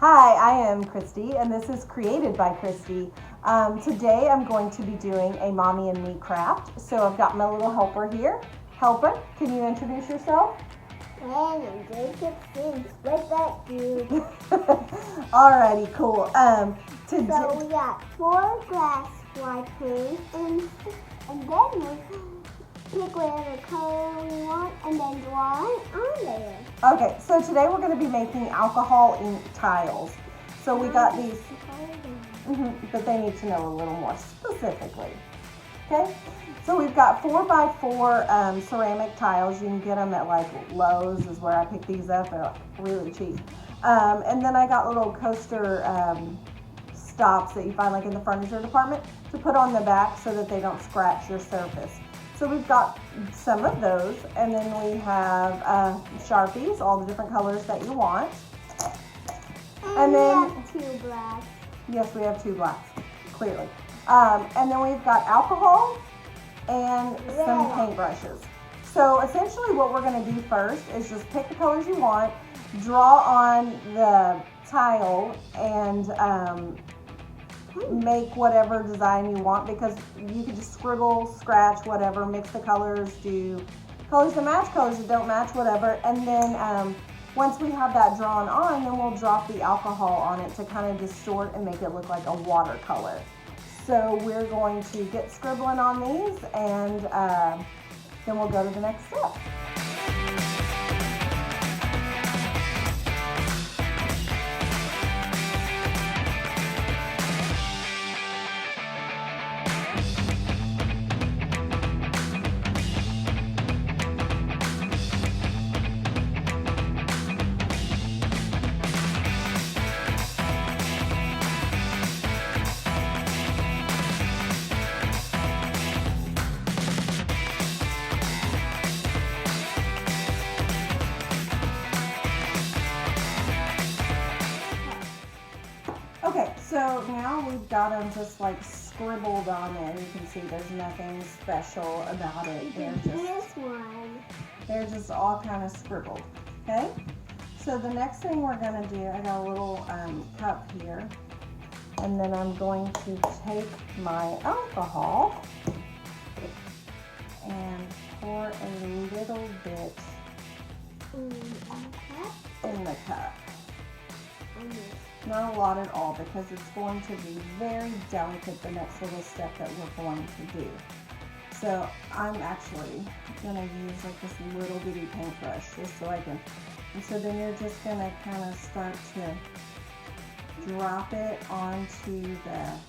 Hi, I am Christy, and this is Created by Christy. Today I'm going to be doing a Mommy and Me craft. So I've got my little helper here. Helper, can you introduce yourself? I'm Jacob Sims. What that dude? Alrighty, cool. So we got 4 glass white paint, and then we pick whatever color we want and then draw it on there. Okay, so today we're going to be making alcohol ink tiles. So we got these, but they need to know a little more specifically. Okay, so we've got 4x4 ceramic tiles. You can get them at like Lowe's is where I picked these up. They're really cheap. And then I got little coaster stops that you find like in the furniture department to put on the back so that they don't scratch your surface. So we've got some of those, and then we have Sharpies, all the different colors that you want. And then we have 2 blacks. Yes, we have 2 blacks, clearly. And then we've got alcohol and some paintbrushes. So essentially what we're going to do first is just pick the colors you want, draw on the tile, and make whatever design you want, because you can just scribble, scratch, whatever, mix the colors, do colors that match, colors that don't match, whatever. And then once we have that drawn on, then we'll drop the alcohol on it to kind of distort and make it look like a watercolor. So we're going to get scribbling on these, and then we'll go to the next step. Okay, so now we've got them just like scribbled on there. You can see there's nothing special about it. They're just all kind of scribbled. Okay, so the next thing we're gonna do, I got a little cup here, and then I'm going to take my alcohol and pour a little bit in the cup. Not a lot at all, because it's going to be very delicate, the next little step that we're going to do. So I'm actually going to use like this little bitty paintbrush just so I can, and so then you're just going to kind of start to drop it onto the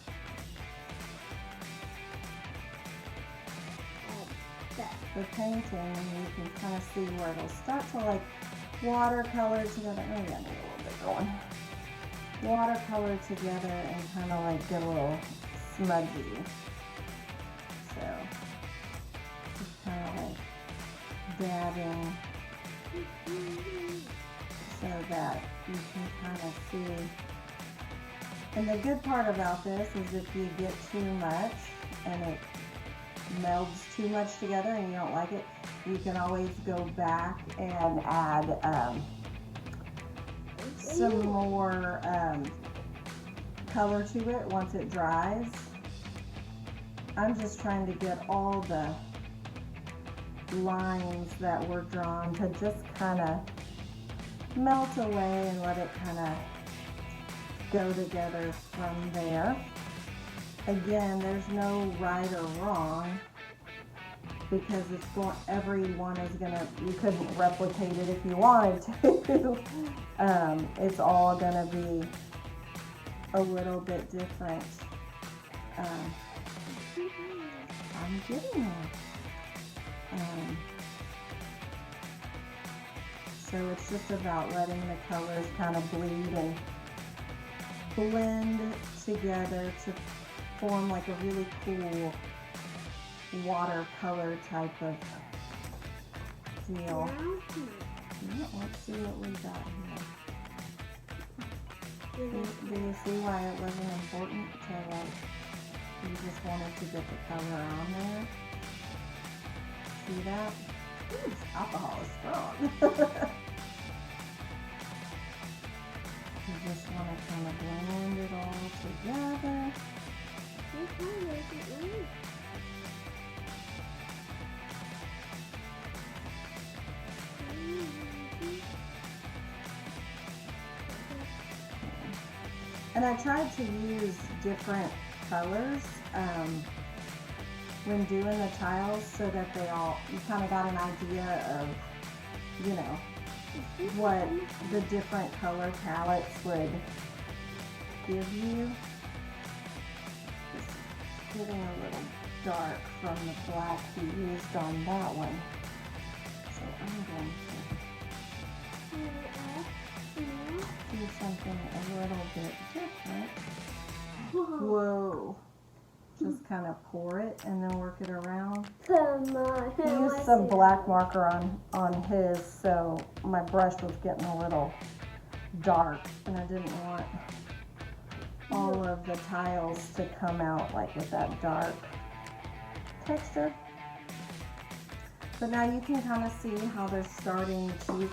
painting, and you can kind of see where it'll start to like watercolor together. Oh yeah, I need a little bit going. Watercolor together and kind of like get a little smudgy. So just kind of like dabbing so that you can kind of see. And the good part about this is if you get too much and it melds too much together and you don't like it, you can always go back and add some more color to it once it dries. I'm just trying to get all the lines that were drawn to just kind of melt away and let it kind of go together from there. Again, there's no right or wrong, because it's going, everyone is gonna, you couldn't replicate it if you wanted to. It's all gonna be a little bit different. I'm getting there. So it's just about letting the colors kind of bleed and blend together to form like a really cool watercolor type of deal. Yeah, let's see what we got here. Do you see why it wasn't important to like, you just wanted to get the color on there? See that? Ooh, this alcohol is strong. you just want to kind of blend it all together. And I tried to use different colors when doing the tiles so that you kind of got an idea of, you know, what the different color palettes would give you. Just getting a little dark from the black we used on that one. So I'm going to do something a little bit different. Whoa. Just kind of pour it and then work it around. Come on. He used some black marker on his, so my brush was getting a little dark, and I didn't want all of the tiles to come out like with that dark texture. But now you can kind of see how they're starting to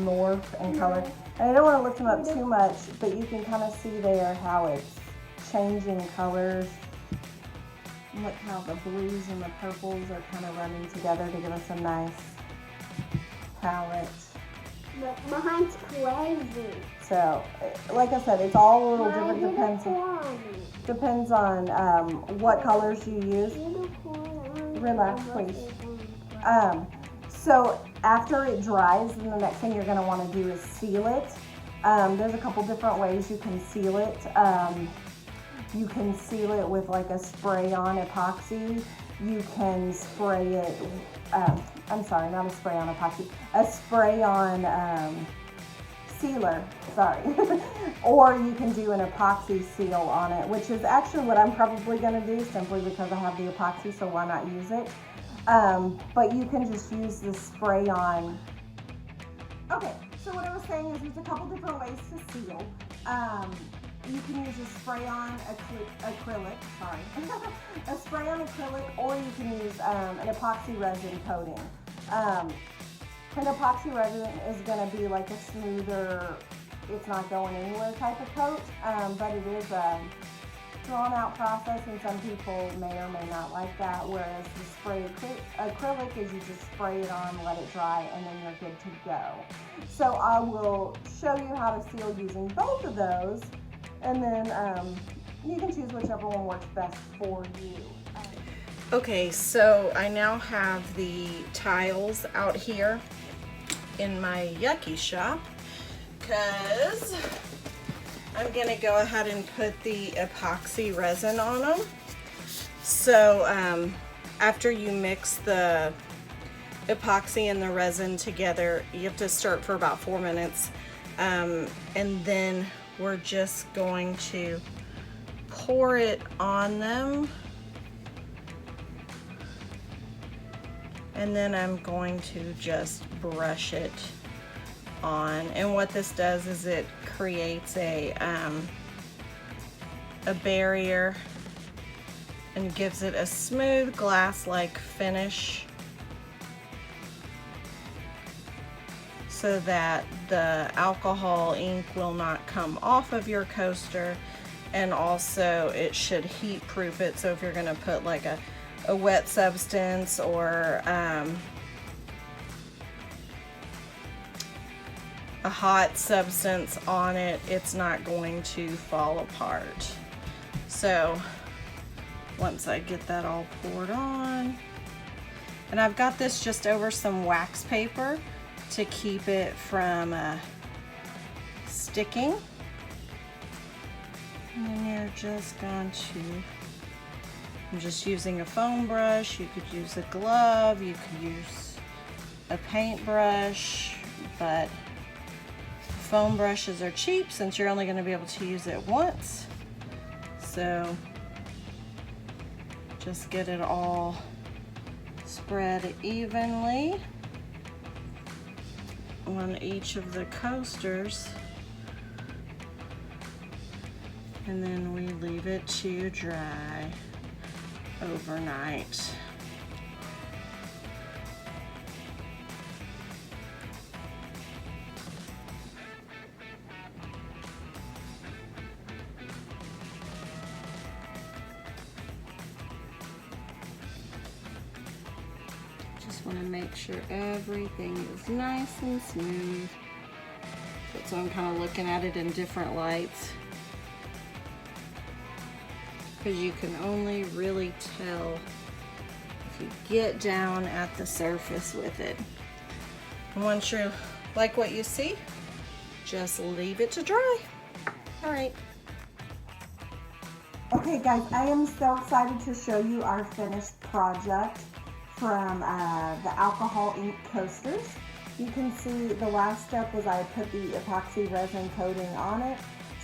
morph and color. And I don't want to lift them up too much, but you can kind of see there how it's changing colors. Look how the blues and the purples are kind of running together to give us a nice palette. But mine's crazy. So, like I said, it's all a little different. Depends on what colors you use. Relax, please. So after it dries, then the next thing you're going to want to do is seal it. There's a couple different ways you can seal it. You can seal it with like a spray-on epoxy. You can spray it, I'm sorry, not a spray-on epoxy, a spray-on sealer, sorry. Or you can do an epoxy seal on it, which is actually what I'm probably going to do simply because I have the epoxy, so why not use it? But you can just use the spray on. Okay, so what I was saying is there's a couple different ways to seal. You can use a spray on acrylic, a spray on acrylic, or you can use an epoxy resin coating. An epoxy resin is going to be like a smoother, it's not going anywhere type of coat, but it is a drawn out process, and some people may or may not like that, whereas the spray acrylic is you just spray it on, let it dry, and then you're good to go. So I will show you how to seal using both of those, and then you can choose whichever one works best for you. Okay, so I now have the tiles out here in my yucky shop because I'm gonna go ahead and put the epoxy resin on them. So after you mix the epoxy and the resin together, you have to stir it for about 4 minutes, and then we're just going to pour it on them, and then I'm going to just brush it on. And what this does is it creates a barrier and gives it a smooth glass-like finish so that the alcohol ink will not come off of your coaster, and also it should heat proof it. So if you're going to put like a wet substance or a hot substance on it, it's not going to fall apart. So once I get that all poured on, and I've got this just over some wax paper to keep it from sticking, and then you're just going to, I'm just using a foam brush. You could use a glove, you could use a paintbrush, but foam brushes are cheap since you're only going to be able to use it once. So just get it all spread evenly on each of the coasters, and then we leave it to dry overnight. just want to make sure everything is nice and smooth. So I'm kind of looking at it in different lights, because you can only really tell if you get down at the surface with it. And once you like what you see, just leave it to dry. All right. Okay guys, I am so excited to show you our finished project from the alcohol ink coasters. You can see the last step was I put the epoxy resin coating on it.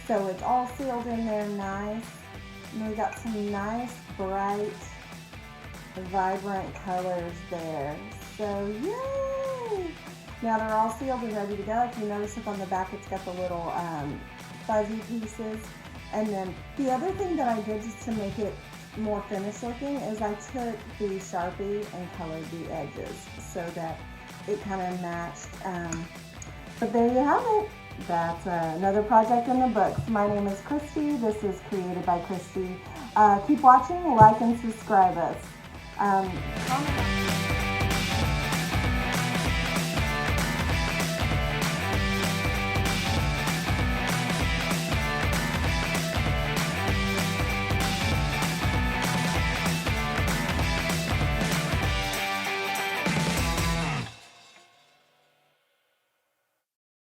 So it's all sealed in there nice. And we got some nice, bright, vibrant colors there. So yay! Now they're all sealed and ready to go. If you notice up on the back, it's got the little fuzzy pieces. And then the other thing that I did just to make it more finished looking is I took the Sharpie and colored the edges so that it kind of matched. But there you have it. That's another project in the books. My name is Christy. This is created by Christy. Keep watching, like, and subscribe us. Comment.